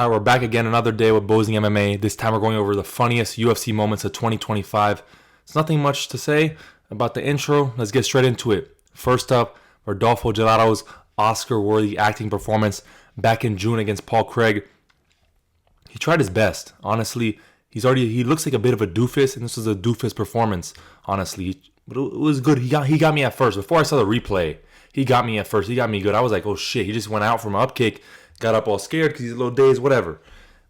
All right, we're back again another day with Bozing MMA. This time we're going over the funniest UFC moments of 2025. There's nothing much to say about the intro. Let's get straight into it. First up, Rodolfo Gelato's Oscar-worthy acting performance back in June against Paul Craig. He tried his best. Honestly, he looks like a bit of a doofus, and this was a doofus performance, honestly. But it was good. He got me at first. Before I saw the replay, he got me at first. He got me good. I was like, oh shit, he just went out from an up kick, got up all scared because he's a little dazed, whatever.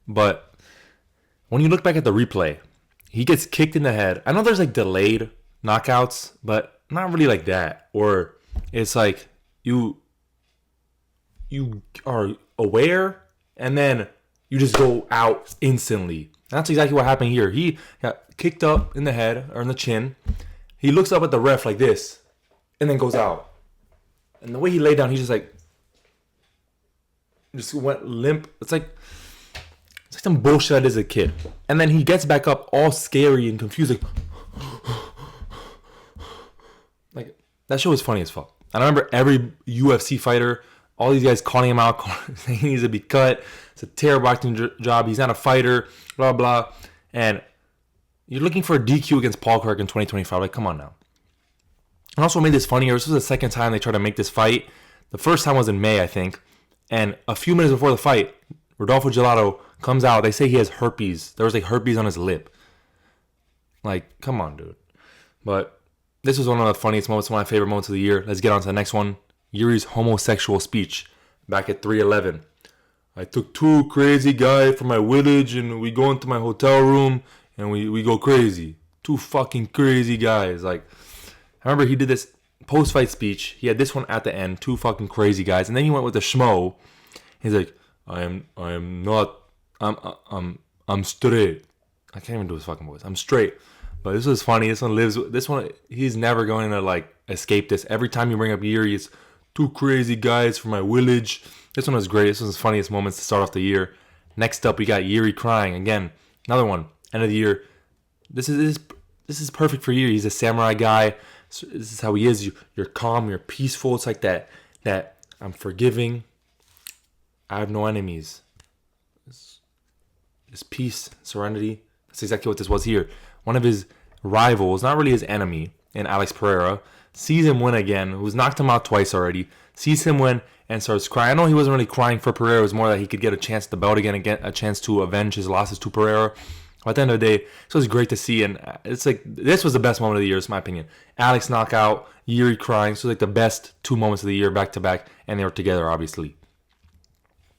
But when you look back at the replay, he gets kicked in the head. I know there's like delayed knockouts, but not really like that. Or it's like you are aware and then you just go out instantly. And that's exactly what happened here. He got kicked up in the head or in the chin. He looks up at the ref like this and then goes out. And the way he laid down, he's just went limp. It's like some bullshit I did as a kid. And then he gets back up all scary and confused. Like that show was funny as fuck. I remember every UFC fighter, all these guys calling him out, saying he needs to be cut. It's a terrible acting job. He's not a fighter, blah, blah. And you're looking for a DQ against Paul Craig in 2025. Like, come on now. And also what made this funnier, this was the second time they tried to make this fight. The first time was in May, I think. And a few minutes before the fight, Rodolfo Gelato comes out. They say he has herpes. There was like herpes on his lip. Like, come on, dude. But this was one of the funniest moments, one of my favorite moments of the year. Let's get on to the next one. Yuri's homosexual speech back at 311. I took two crazy guys from my village and we go into my hotel room and we go crazy. Two fucking crazy guys. Like, I remember he did this post-fight speech. He had this one at the end. Two fucking crazy guys. And then he went with the schmo. He's like, I'm straight. I can't even do his fucking voice. I'm straight. But this was funny. This one, he's never going to like escape this. Every time you bring up Yuri, it's two crazy guys from my village. This one was great. This was his funniest moments to start off the year. Next up, we got Yuri crying. Again, another one. End of the year. This is perfect for Yuri. He's a samurai guy. So this is how he is. You're calm. You're peaceful. It's like that I'm forgiving. I have no enemies. This peace, serenity. That's exactly what this was here. One of his rivals, not really his enemy, in Alex Pereira, sees him win again, who's knocked him out twice already, sees him win and starts crying. I know he wasn't really crying for Pereira. It was more that he could get a chance at the belt again and get a chance to avenge his losses to Pereira. But at the end of the day, this was great to see. And it's like, this was the best moment of the year, in my opinion. Alex knockout, Yuri crying. So like the best two moments of the year back to back. And they were together, obviously.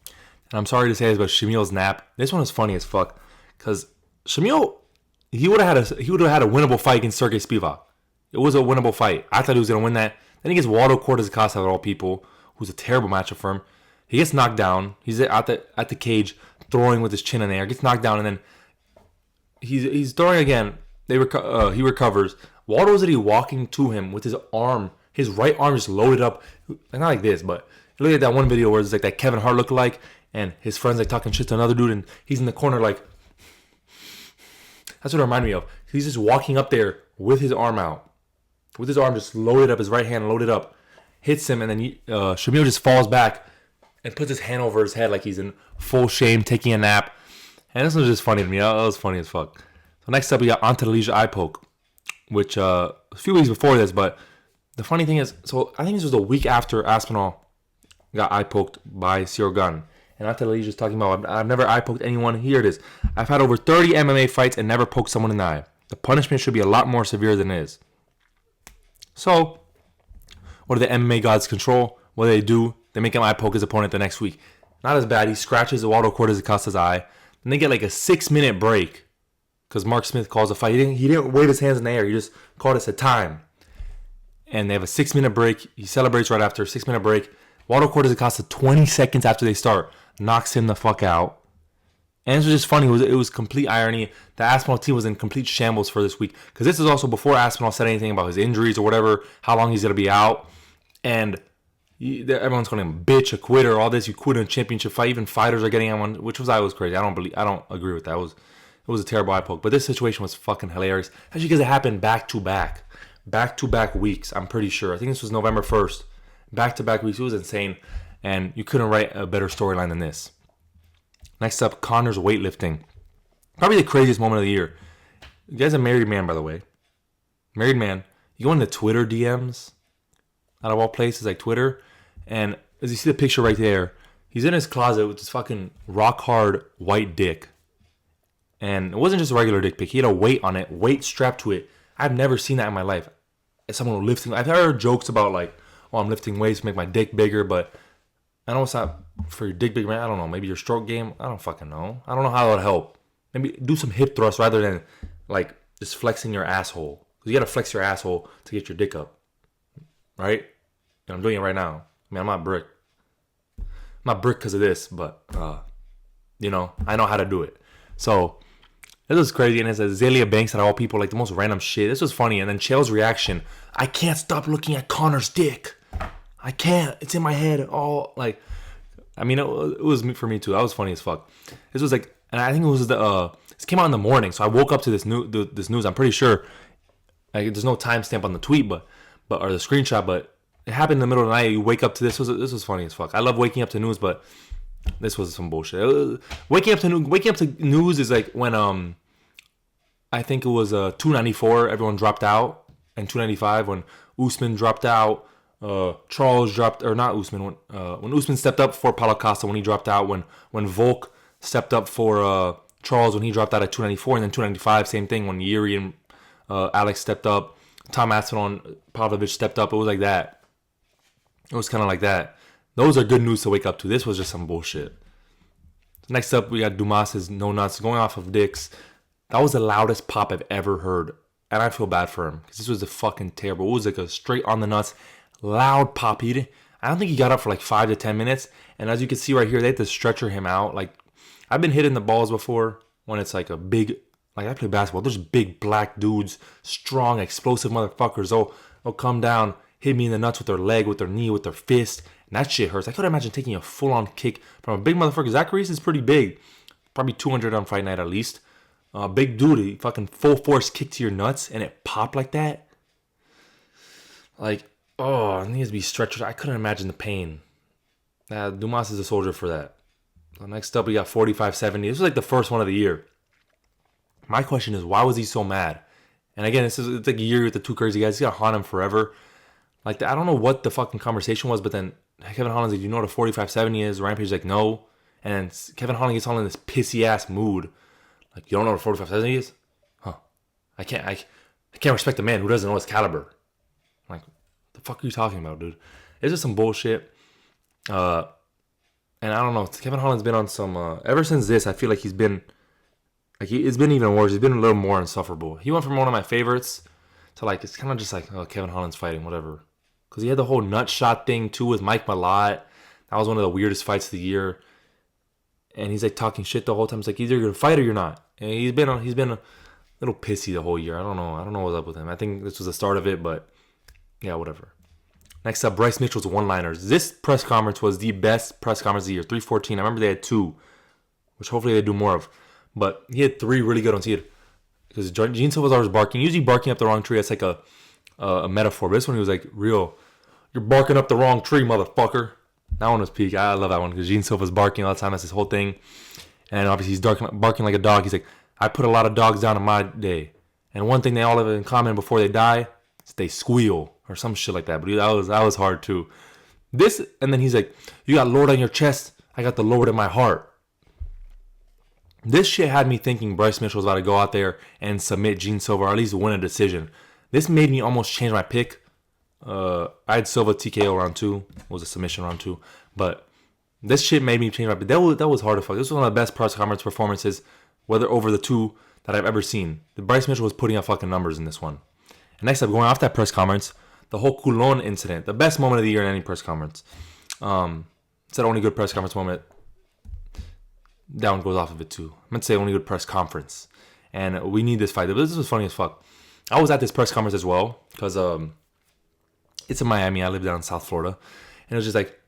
And I'm sorry to say this, but Shamil's nap. This one was funny as fuck. Because Shamil, he would have had a winnable fight against Sergey Spivak. It was a winnable fight. I thought he was going to win that. Then he gets Waldo Cortez Acosta, of all people, who's a terrible matchup for him. He gets knocked down. He's at the cage, throwing with his chin in the air. Gets knocked down, and then he's throwing again. He recovers. Waldo's already walking to him with his right arm just loaded up. Not like this, but look at that one video where it's like that Kevin Hart lookalike, and his friend's like talking shit to another dude, and he's in the corner like. That's what it reminded me of. He's just walking up there with his arm out. With his arm just loaded up, his right hand loaded up. Hits him, and then Shamil just falls back and puts his hand over his head like he's in full shame, taking a nap. And this was just funny to me. That was funny as fuck. So next up, we got Antaleja eye poke, which a few weeks before this. But the funny thing is, so I think this was a week after Aspinall got eye poked by Cyril Gunn. And Antaleja is talking about, I've never eye poked anyone. Here it is. I've had over 30 MMA fights and never poked someone in the eye. The punishment should be a lot more severe than it is. So, what do the MMA gods control? What do? They make him eye poke his opponent the next week. Not as bad. He scratches Waldo Cortez Acosta's eye. Then they get like a 6-minute break because Mark Smith calls a fight. He didn't wave his hands in the air. He just called us a time. And they have a 6-minute break. He celebrates right after a 6-minute break. Waldo Cortez Acosta, 20 seconds after they start, knocks him the fuck out. And this was just funny. It was complete irony. The Aspinall team was in complete shambles for this week. Because this is also before Aspinall said anything about his injuries or whatever, how long he's going to be out. And everyone's calling him a bitch, a quitter, all this. You quit in a championship fight. Even fighters are getting on one, which was crazy. I don't agree with that. It was a terrible eye poke. But this situation was fucking hilarious. Especially because it happened back-to-back. Back-to-back weeks, I'm pretty sure. I think this was November 1st. Back-to-back weeks. It was insane. And you couldn't write a better storyline than this. Next up, Connor's weightlifting. Probably the craziest moment of the year. You guy's a married man, by the way. Married man. You go into Twitter DMs, out of all places, like Twitter, and as you see the picture right there, he's in his closet with this fucking rock hard white dick. And it wasn't just a regular dick pic. He had a weight on it, weight strapped to it. I've never seen that in my life. As someone lifting, I've heard jokes about like, oh, I'm lifting weights to make my dick bigger, but I know it's not for your dick bigger, man. I don't know. Maybe your stroke game. I don't fucking know. I don't know how that would help. Maybe do some hip thrusts rather than like just flexing your asshole. Because you got to flex your asshole to get your dick up. Right? And I'm doing it right now. I mean, I'm not brick. I'm not brick because of this, but, I know how to do it. So, this was crazy. And it's Azalea Banks and all people, like the most random shit. This was funny. And then Chael's reaction, I can't stop looking at Connor's dick. I can't. It's in my head. All like, I mean, it was for me too. That was funny as fuck. This was like, and I think it was this came out in the morning. So I woke up to this news. I'm pretty sure, like, there's no timestamp on the tweet, but or the screenshot, but it happened in the middle of the night. You wake up to this. This was funny as fuck. I love waking up to news, but this was some bullshit. Waking up to news is like when I think it was 294. Everyone dropped out, and 295 when Usman dropped out. Charles dropped, or not Usman, when Usman stepped up for Paulo Costa when he dropped out, when Volk stepped up for Charles when he dropped out at 294, and then 295, same thing when Yuri and Alex stepped up, Tom Aspinall and Pavlovich stepped up. It was like that. It was kind of like that. Those are good news to wake up to. This was just some bullshit. Next up, we got Dumas's No Nuts going off of dicks. That was the loudest pop I've ever heard, and I feel bad for him because this was a fucking terrible. It was like a straight on the nuts. Loud pop. I don't think he got up for like 5 to 10 minutes. And as you can see right here, they had to stretcher him out. Like, I've been hitting the balls before when it's like a big, like I play basketball. There's big black dudes, strong, explosive motherfuckers. They'll come down, hit me in the nuts with their leg, with their knee, with their fist. And that shit hurts. I could imagine taking a full-on kick from a big motherfucker. Zach Reese is pretty big. Probably 200 on fight night at least. Big dude, he fucking full force kick to your nuts and it popped like that. Like, oh, it needs to be stretched. I couldn't imagine the pain. Dumas is a soldier for that. So next up, we got 45-70. This was like the first one of the year. My question is, why was he so mad? And again, it's like a year with the two crazy guys. He's going to haunt him forever. Like, I don't know what the fucking conversation was, but then Kevin Holland's like, you know what a 45-70 is? Rampage's like, no. And then Kevin Holland gets all in this pissy-ass mood. Like, you don't know what a 45-70 is? Huh. I can't respect a man who doesn't know his caliber. I'm like, the fuck are you talking about, dude? It's just some bullshit. And I don't know. Kevin Holland's been on some... ever since this, I feel like he's been... Like, it's been even worse. He's been a little more insufferable. He went from one of my favorites to, like, it's kind of just like, oh, Kevin Holland's fighting, whatever. Because he had the whole nut shot thing, too, with Mike Malott. That was one of the weirdest fights of the year. And he's, like, talking shit the whole time. It's like, either you're going to fight or you're not. And he's been a little pissy the whole year. I don't know what's up with him. I think this was the start of it, but... yeah, whatever. Next up, Bryce Mitchell's one-liners. This press conference was the best press conference of the year. 314. I remember they had 2, which hopefully they do more of. But he had 3 really good ones. He had, because Gene Silva's always barking. Usually barking up the wrong tree, that's like a metaphor. But this one, he was like, real. You're barking up the wrong tree, motherfucker. That one was peak. I love that one because Gene Silva's barking all the time. That's his whole thing. And obviously he's barking like a dog. He's like, I put a lot of dogs down in my day. And one thing they all have in common before they die is they squeal. Or some shit like that. But that was hard too. This, and then he's like, you got Lord on your chest. I got the Lord in my heart. This shit had me thinking Bryce Mitchell was about to go out there and submit Gene Silva, or at least win a decision. This made me almost change my pick. I had Silva TKO round 2. It was a submission round 2. But this shit made me change my pick. That was hard to fuck. This was one of the best press conference performances, whether over the 2 that I've ever seen. The Bryce Mitchell was putting up fucking numbers in this one. And next up, going off that press conference, the whole Coulon incident, the best moment of the year in any press conference. It's the only good press conference moment. That one goes off of it too. I meant to say only good press conference. And we need this fight. This was funny as fuck. I was at this press conference as well because it's in Miami. I live down in South Florida. And it was just like,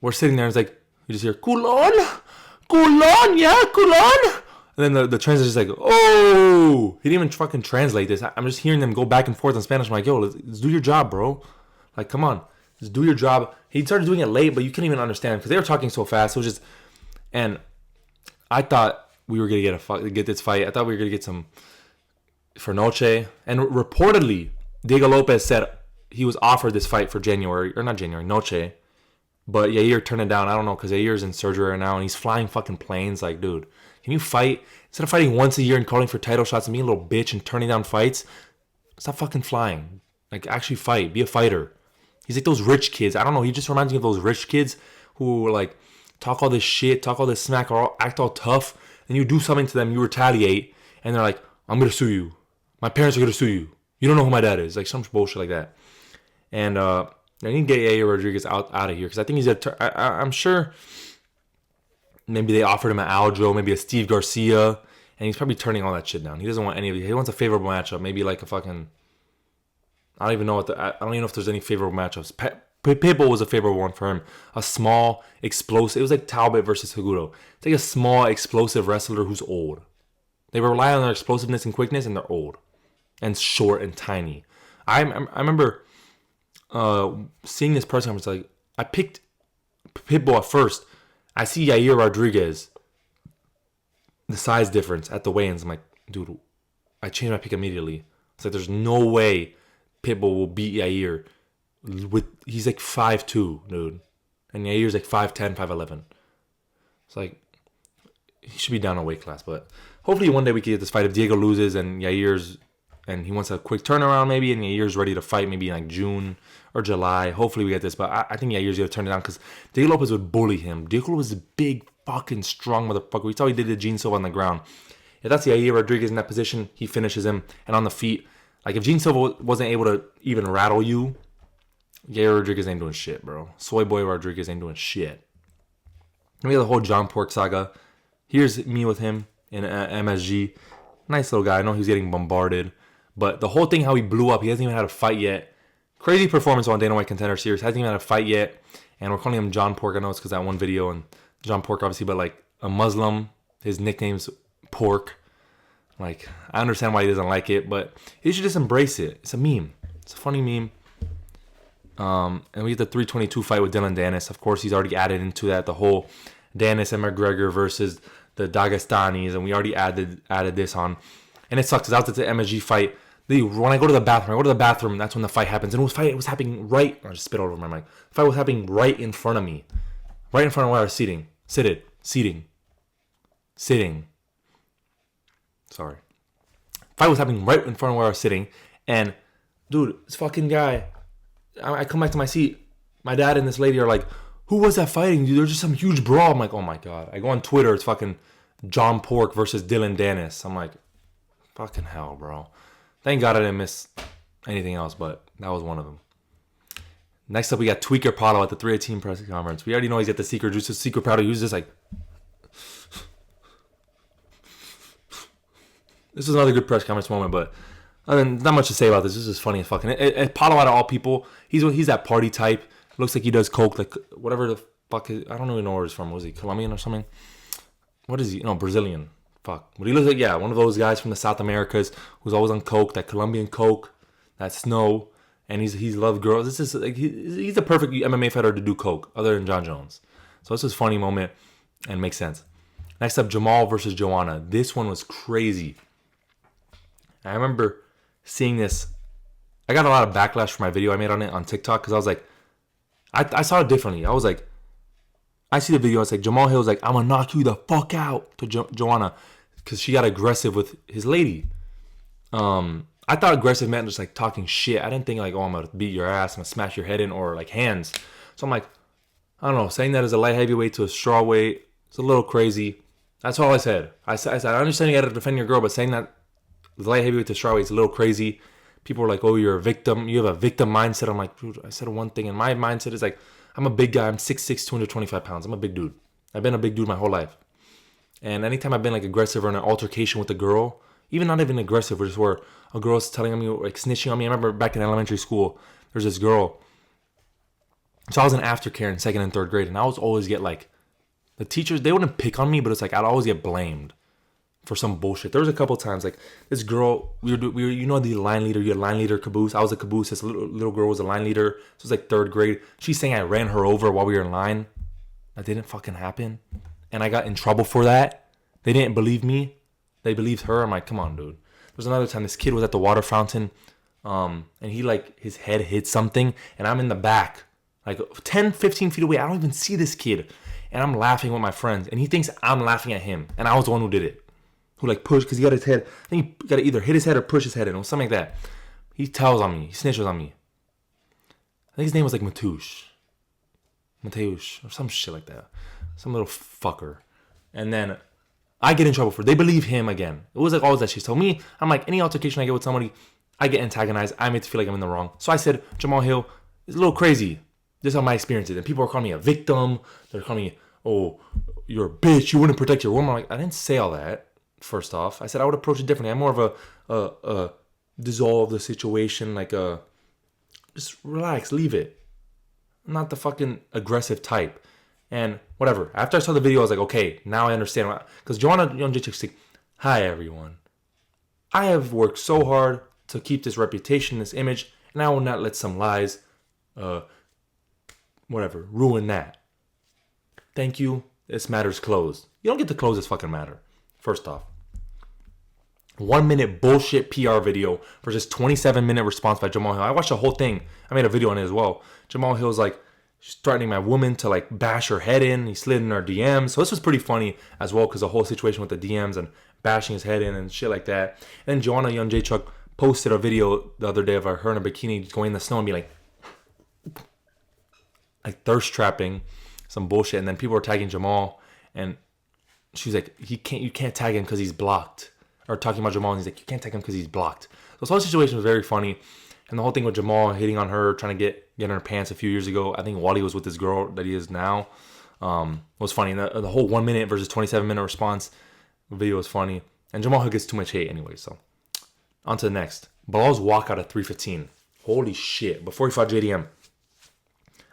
we're sitting there and it's like, you just hear, Coulon? Coulon? Yeah, Coulon? And then the translator's like, oh, he didn't even fucking translate this. I'm just hearing them go back and forth in Spanish. I'm like, yo, let's do your job, bro. Like, come on, just do your job. He started doing it late, but you couldn't even understand because they were talking so fast. It was just, and I thought we were gonna get this fight. I thought we were gonna get some for Noche, and reportedly Diego Lopez said he was offered this fight for January, or not January, Noche. But Yair turned it down. I don't know, because Yair's in surgery right now and he's flying fucking planes. Like, dude, can you fight? Instead of fighting once a year and calling for title shots and being a little bitch and turning down fights, stop fucking flying. Like, actually fight. Be a fighter. He's like those rich kids. I don't know. He just reminds me of those rich kids who like talk all this shit, talk all this smack, or act all tough. And you do something to them, you retaliate, and they're like, I'm going to sue you. My parents are going to sue you. You don't know who my dad is. Like, some bullshit like that. And, I need to get Yair Rodriguez out of here because I think he's I'm sure maybe they offered him an Aljo, maybe a Steve Garcia, and he's probably turning all that shit down. He doesn't want any of it. He wants a favorable matchup, maybe like a fucking. I don't even know if there's any favorable matchups. Pitbull was a favorable one for him. A small, explosive. It was like Talbot versus Seguro. It's like a small, explosive wrestler who's old. They rely on their explosiveness and quickness, and they're old and short and tiny. I remember. Seeing this press conference, like I picked Pitbull at first. I see Yair Rodriguez, the size difference at the weigh-ins. I'm like, dude, I changed my pick immediately. It's like there's no way Pitbull will beat Yair. He's like 5'2", dude, and Yair's like 5'10", 5'11". It's like he should be down a weight class, but hopefully one day we can get this fight. If Diego loses and he wants a quick turnaround maybe, and Yair's ready to fight maybe in like June or July. Hopefully we get this, but I think Yair's going to turn it down because Diego Lopez would bully him. Diego Lopez is a big, fucking strong motherfucker. We saw he did to Gene Silva on the ground. If that's Yair Rodriguez in that position, he finishes him. And on the feet, like if Gene Silva wasn't able to even rattle you, Yair Rodriguez ain't doing shit, bro. Soy Boy Rodriguez ain't doing shit. And we have the whole John Pork saga. Here's me with him in MSG. Nice little guy. I know he was getting bombarded. But the whole thing, how he blew up, he hasn't even had a fight yet. Crazy performance on Dana White Contender Series. Hasn't even had a fight yet. And we're calling him John Pork. I know it's because that one video and John Pork, obviously, but like a Muslim, his nickname's Pork. Like, I understand why he doesn't like it, but he should just embrace it. It's a meme. It's a funny meme. And we get the 322 fight with Dylan Dennis. Of course, he's already added into that the whole Dennis and McGregor versus the Dagestanis, and we already added this on. And it sucks because I was at the MSG fight. When I go to the bathroom, that's when the fight happens. And it was happening right. I just spit all over my mic. The fight was happening right in front of me. Right in front of where I was sitting. Sitting. Sorry. Fight was happening right in front of where I was sitting. And, dude, this fucking guy. I come back to my seat. My dad and this lady are like, who was that fighting, dude? There's just some huge brawl. I'm like, oh my God. I go on Twitter. It's fucking John Pork versus Dylan Dennis. I'm like, fucking hell, bro. Thank God I didn't miss anything else, but that was one of them. Next up, we got Tweaker Pato at the 318 press conference. We already know he's got the secret juice. The secret powder. He was just like... This is another good press conference moment, but not much to say about this. This is funny as fucking. Pato, out of all people, he's that party type. Looks like he does coke, like whatever the fuck. I don't even know where he's from. Was he Colombian or something? What is he? No, Brazilian. Fuck. But he looks like, yeah, one of those guys from the South Americas who's always on coke, that Colombian coke, that snow, and he's loved girls. This is like he's the perfect MMA fighter to do coke, other than John Jones. So this is a funny moment and makes sense. Next up, Jamal versus Joanna. This one was crazy. I remember seeing this. I got a lot of backlash for my video I made on it on TikTok because I was like, I saw it differently. I was like, I see the video. It's like Jamal Hill's like, I'm gonna knock you the fuck out to Joanna because she got aggressive with his lady. I thought aggressive meant just like talking shit. I didn't think like, oh, I'm gonna beat your ass, I'm gonna smash your head in, or like hands. So I'm like, I don't know, saying that as a light heavyweight to a strawweight, it's a little crazy. That's all I said. I said, I understand you gotta defend your girl, but saying that the light heavyweight to strawweight is a little crazy. People are like, oh, you're a victim. You have a victim mindset. I'm like, dude, I said one thing. And my mindset is like, I'm a big guy. I'm 6'6", 225 pounds. I'm a big dude. I've been a big dude my whole life. And anytime I've been like aggressive or in an altercation with a girl, even not even aggressive, or just where a girl's telling me, like snitching on me. I remember back in elementary school, there's this girl. So I was in aftercare in 2nd and 3rd grade. And I was always get like, the teachers, they wouldn't pick on me, but it's like, I'd always get blamed for some bullshit. There was a couple times like this girl, we were you know the line leader, you're a line leader caboose. I was a caboose. This little girl was a line leader. So it was like 3rd grade. She's saying I ran her over while we were in line. That didn't fucking happen. And I got in trouble for that. They didn't believe me. They believed her. I'm like, come on, dude. There was another time this kid was at the water fountain, and he like his head hit something, and I'm in the back, like 10, 15 feet away. I don't even see this kid, and I'm laughing with my friends, and he thinks I'm laughing at him, and I was the one who did it, who like pushed because he got his head. I think he got to either hit his head or push his head in, or something like that. He tells on me. He snitches on me. I think his name was like Mateusz, or some shit like that, some little fucker, and then I get in trouble for it. They believe him again. It was like always that shit. So me, I'm like, any altercation I get with somebody, I get antagonized. I make it feel like I'm in the wrong. So I said, Jamal Hill is a little crazy. This is how my experience is. And people are calling me a victim. They're calling me, oh, you're a bitch. You wouldn't protect your woman. I'm like, I didn't say all that, first off. I said I would approach it differently. I'm more of a dissolve the situation, like just relax, leave it. I'm not the fucking aggressive type. And whatever. After I saw the video, I was like, okay, now I understand. Because Joanna Jędrzejczyk's like, hi, everyone. I have worked so hard to keep this reputation, this image, and I will not let some lies, ruin that. Thank you. This matter's closed. You don't get to close this fucking matter. First off. 1 minute bullshit PR video versus 27-minute response by Jamal Hill. I watched the whole thing. I made a video on it as well. Jamal Hill's like, she's threatening my woman to like bash her head in. He slid in her DMs. So this was pretty funny as well because the whole situation with the DMs and bashing his head in and shit like that. And then Joanna Jędrzejczyk posted a video the other day of her in a bikini going in the snow and be like thirst trapping some bullshit. And then people were tagging Jamal and she's like, you can't tag him because he's blocked. Or talking about Jamal and he's like, you can't tag him because he's blocked. So this whole situation was very funny. And the whole thing with Jamal hitting on her, trying to get in her pants a few years ago. I think Wally was with this girl that he is now. Was funny. And the whole 1 minute versus 27-minute response video was funny. And Jamal Hill gets too much hate anyway. So on to the next. Bilal's walkout at 3:15. Holy shit. Before he fought JDM.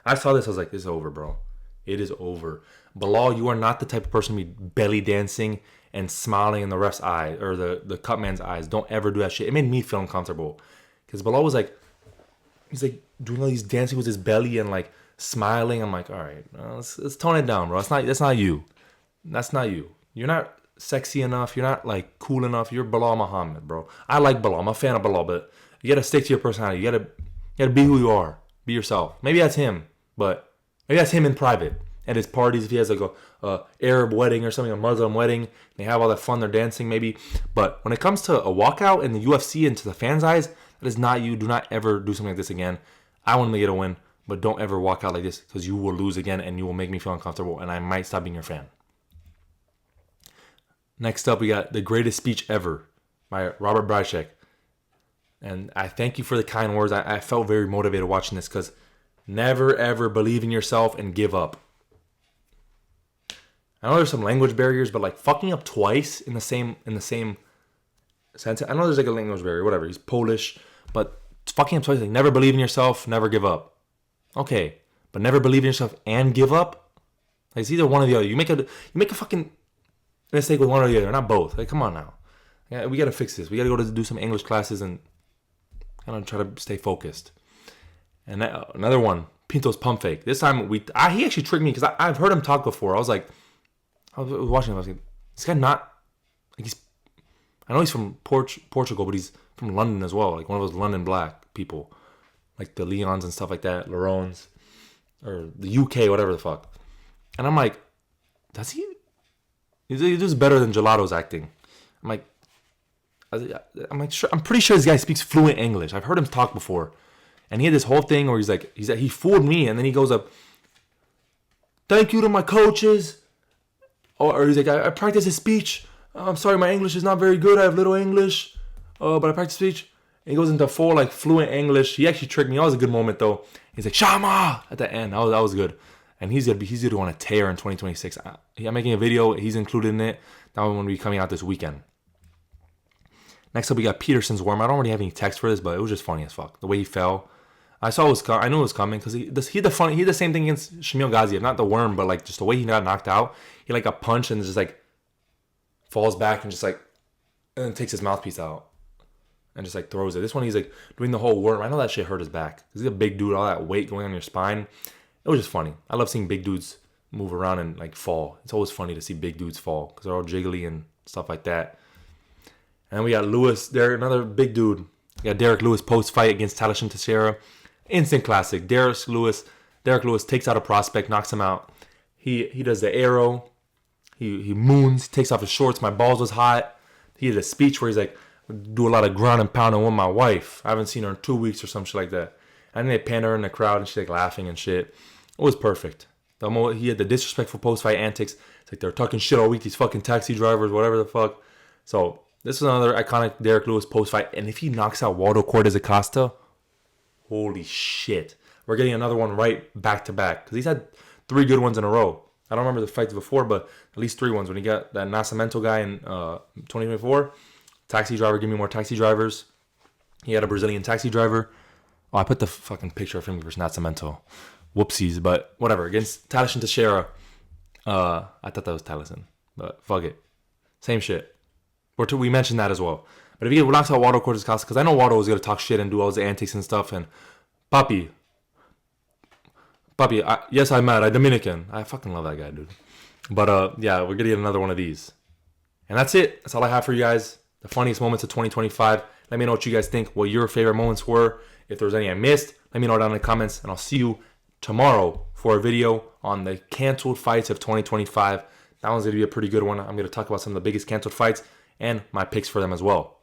I saw this. I was like, this is over, bro. It is over. Bilal, you are not the type of person to be belly dancing and smiling in the ref's eye or the cut man's eyes. Don't ever do that shit. It made me feel uncomfortable. Because Bilal was like, he's like doing all these dancing with his belly and like smiling. I'm like, all right, let's tone it down, bro. That's not you. That's not you. You're not sexy enough. You're not like cool enough. You're Bilal Muhammad, bro. I like Bilal. I'm a fan of Bilal, but you gotta stick to your personality. You gotta be who you are. Be yourself. Maybe that's him, but maybe that's him in private. At his parties, if he has like a Arab wedding or something, a Muslim wedding, they have all that fun, they're dancing maybe. But when it comes to a walkout in the UFC and to the fans' eyes, that is not you. Do not ever do something like this again. I want to get a win, but don't ever walk out like this because you will lose again and you will make me feel uncomfortable and I might stop being your fan. Next up, we got The Greatest Speech Ever by Robert Bryczek. And I thank you for the kind words. I felt very motivated watching this because never ever believe in yourself and give up. I know there's some language barriers, but like fucking up twice in the same sentence. I know there's like a language barrier, whatever. He's Polish, but fucking up twice. Like never believe in yourself, never give up. Okay, but never believe in yourself and give up. Like it's either one or the other. You make a fucking mistake with one or the other, not both. Like come on now. Yeah, we gotta fix this. We gotta go to do some English classes and kind of try to stay focused. And another one, Pinto's pump fake. This time he actually tricked me because I've heard him talk before. I was watching him. I was like, this guy not like I know he's from Portugal, but he's from London as well. Like one of those London black people, like the Leons and stuff like that, Larones, or the UK, whatever the fuck. And I'm like, does he? He does better than Gelato's acting. I'm like, sure. I'm pretty sure this guy speaks fluent English. I've heard him talk before, and he had this whole thing where he fooled me, and then he goes up, thank you to my coaches. Or he's like, I practice his speech. I'm sorry, my English is not very good. I have little English, but I practice speech. And he goes into full like fluent English. He actually tricked me. That was a good moment though. He's like Shama at the end. That was good. And he's gonna want to tear in 2026. I'm making a video. He's included in it. That one will be coming out this weekend. Next up, we got Peterson's worm. I don't really have any text for this, but it was just funny as fuck. The way he fell. I knew it was coming because he did the same thing against Shamil Gaziev, not the worm, but like just the way he got knocked out. He like got punched and just like falls back and just like and then takes his mouthpiece out and just like throws it. This one he's like doing the whole worm. I know that shit hurt his back because he's a big dude, all that weight going on your spine. It was just funny. I love seeing big dudes move around and like fall. It's always funny to see big dudes fall because they're all jiggly and stuff like that. And we got Lewis there, another big dude. We got Derek Lewis post fight against Talishin Teixeira. Instant classic. Derek Lewis takes out a prospect, knocks him out. He does the arrow. He moons, takes off his shorts. My balls was hot. He had a speech where he's like, do a lot of ground and pounding with my wife. I haven't seen her in 2 weeks or some shit like that. And then they pan her in the crowd and she's like laughing and shit. It was perfect. He had the disrespectful post-fight antics. It's like they're talking shit all week, these fucking taxi drivers, whatever the fuck. So this is another iconic Derek Lewis post-fight. And if he knocks out Waldo Cortez Acosta, holy shit. We're getting another one right back to back. Because he's had 3 good ones in a row. I don't remember the fights before, but at least 3 ones. When he got that Nascimento guy in 2024, taxi driver, give me more taxi drivers. He had a Brazilian taxi driver. Oh, I put the fucking picture of him versus Nascimento. Whoopsies, but whatever. Against Talishin Teixeira, I thought that was Talishin, but fuck it. Same shit. We mentioned that as well. But if he knocks out Waldo Cortez Acosta, because I know Waldo was going to talk shit and do all his antics and stuff, and Papi, yes, I'm mad. I'm Dominican. I fucking love that guy, dude. But yeah, we're going to get another one of these. And that's it. That's all I have for you guys. The funniest moments of 2025. Let me know what you guys think, what your favorite moments were. If there's any I missed, let me know down in the comments. And I'll see you tomorrow for a video on the canceled fights of 2025. That one's going to be a pretty good one. I'm going to talk about some of the biggest canceled fights and my picks for them as well.